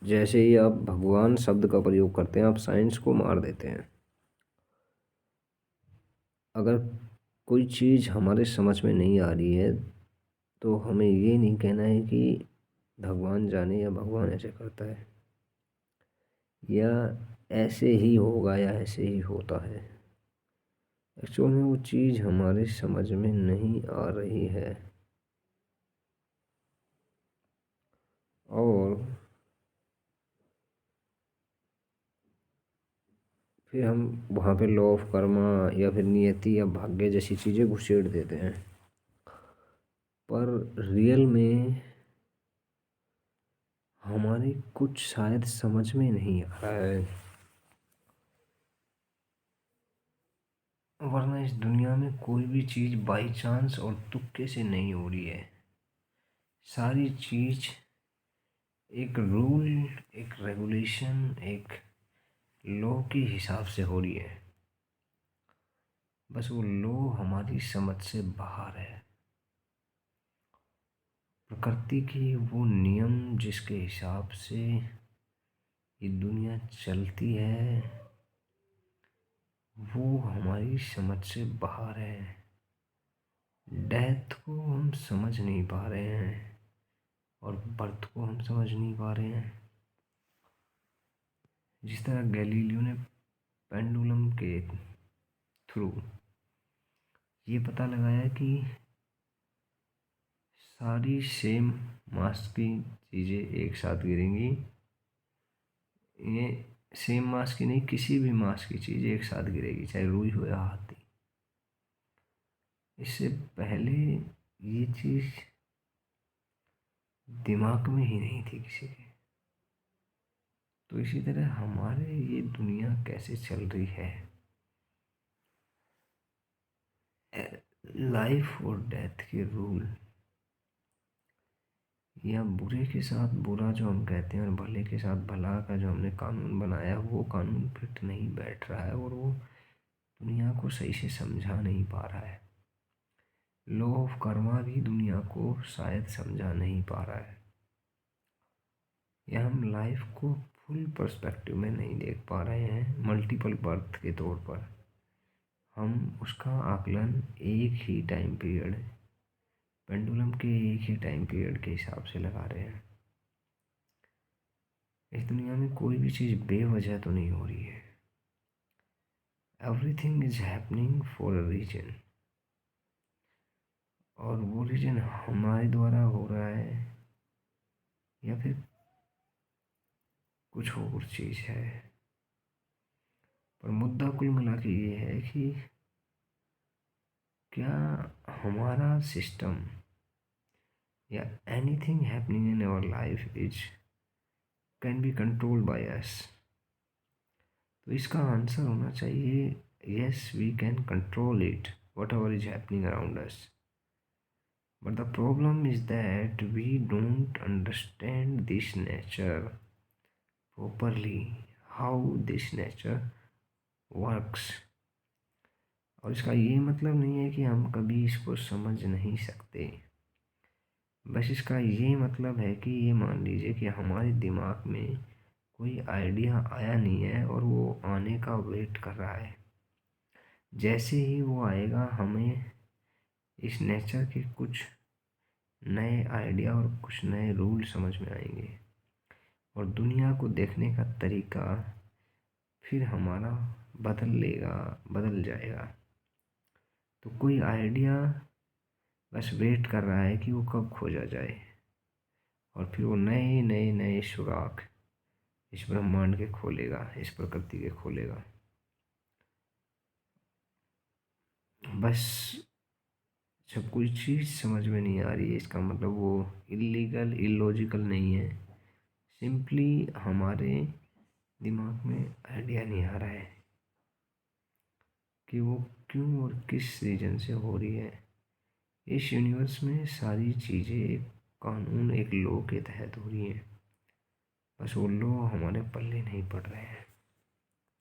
जैसे ही आप भगवान शब्द का प्रयोग करते हैं, आप साइंस को मार देते हैं। अगर कोई चीज़ हमारे समझ में नहीं आ रही है तो हमें ये नहीं कहना है कि भगवान जाने या भगवान ऐसे करता है या ऐसे ही होगा या ऐसे ही होता है। एक्चुअल में वो चीज़ हमारे समझ में नहीं आ रही है। और फिर हम वहाँ पे लॉ ऑफ कर्मा या फिर नियति या भाग्य जैसी चीज़ें घुसेड़ देते हैं। पर रियल में हमारे कुछ शायद समझ में नहीं आ रहा है, वरना इस दुनिया में कोई भी चीज़ बाई चांस और तुक्के से नहीं हो रही है। सारी चीज़ एक रूल, एक रेगुलेशन, एक लॉ के हिसाब से हो रही है। बस वो लॉ हमारी समझ से बाहर है। प्रकृति की वो नियम जिसके हिसाब से ये दुनिया चलती है वो हमारी समझ से बाहर है। डेथ को हम समझ नहीं पा रहे हैं और बर्थ को हम समझ नहीं पा रहे हैं। जिस तरह गैलीलियो ने पेंडुलम के थ्रू ये पता लगाया कि सारी सेम मास की चीज़ें एक साथ गिरेंगी, ये सेम मास की नहीं, किसी भी मास की चीज़ एक साथ गिरेगी, चाहे रुई हो या हाथी। इससे पहले ये चीज़ दिमाग में ही नहीं थी किसी के। तो इसी तरह हमारे ये दुनिया कैसे चल रही है, लाइफ और डेथ के रूल, या बुरे के साथ बुरा जो हम कहते हैं और भले के साथ भला का जो हमने कानून बनाया वो कानून फिट नहीं बैठ रहा है और वो दुनिया को सही से समझा नहीं पा रहा है। लॉ ऑफ कर्मा भी दुनिया को शायद समझा नहीं पा रहा है, या हम लाइफ को फुल पर्सपेक्टिव में नहीं देख पा रहे हैं। मल्टीपल बर्थ के तौर पर हम उसका आकलन एक ही टाइम पीरियड, पेंडुलम के एक ही टाइम पीरियड के हिसाब से लगा रहे हैं। इस दुनिया में कोई भी चीज़ बेवजह तो नहीं हो रही है। Everything is happening for a reason, और वो रीजन हमारे द्वारा हो रहा है या फिर कुछ और चीज़ है। पर मुद्दा कुल मिला के ये है कि क्या हमारा सिस्टम या anything happening in our life is can be controlled by us. तो इसका आंसर होना चाहिए yes, we can control it whatever is happening around us. But the problem is that we don't understand this nature properly, how this nature works। और इसका ये मतलब नहीं है कि हम कभी इसको समझ नहीं सकते। बस इसका ये मतलब है कि ये मान लीजिए कि हमारे दिमाग में कोई आइडिया आया नहीं है और वो आने का वेट कर रहा है। जैसे ही वो आएगा हमें इस नेचर के कुछ नए आइडिया और कुछ नए रूल समझ में आएंगे और दुनिया को देखने का तरीका फिर हमारा बदल जाएगा। तो कोई आइडिया बस वेट कर रहा है कि वो कब खोजा जाए और फिर वो नए नए नए सुराख इस ब्रह्मांड के खोलेगा, इस प्रकृति के खोलेगा। बस जब कोई चीज़ समझ में नहीं आ रही है इसका मतलब वो इलीगल इलॉजिकल नहीं है, सिंपली हमारे दिमाग में आइडिया नहीं आ रहा है कि वो क्यों और किस रीजन से हो रही है। इस यूनिवर्स में सारी चीज़ें एक कानून, एक लॉ के तहत हो रही हैं, बस वो लॉ हमारे पल्ले नहीं पड़ रहे हैं।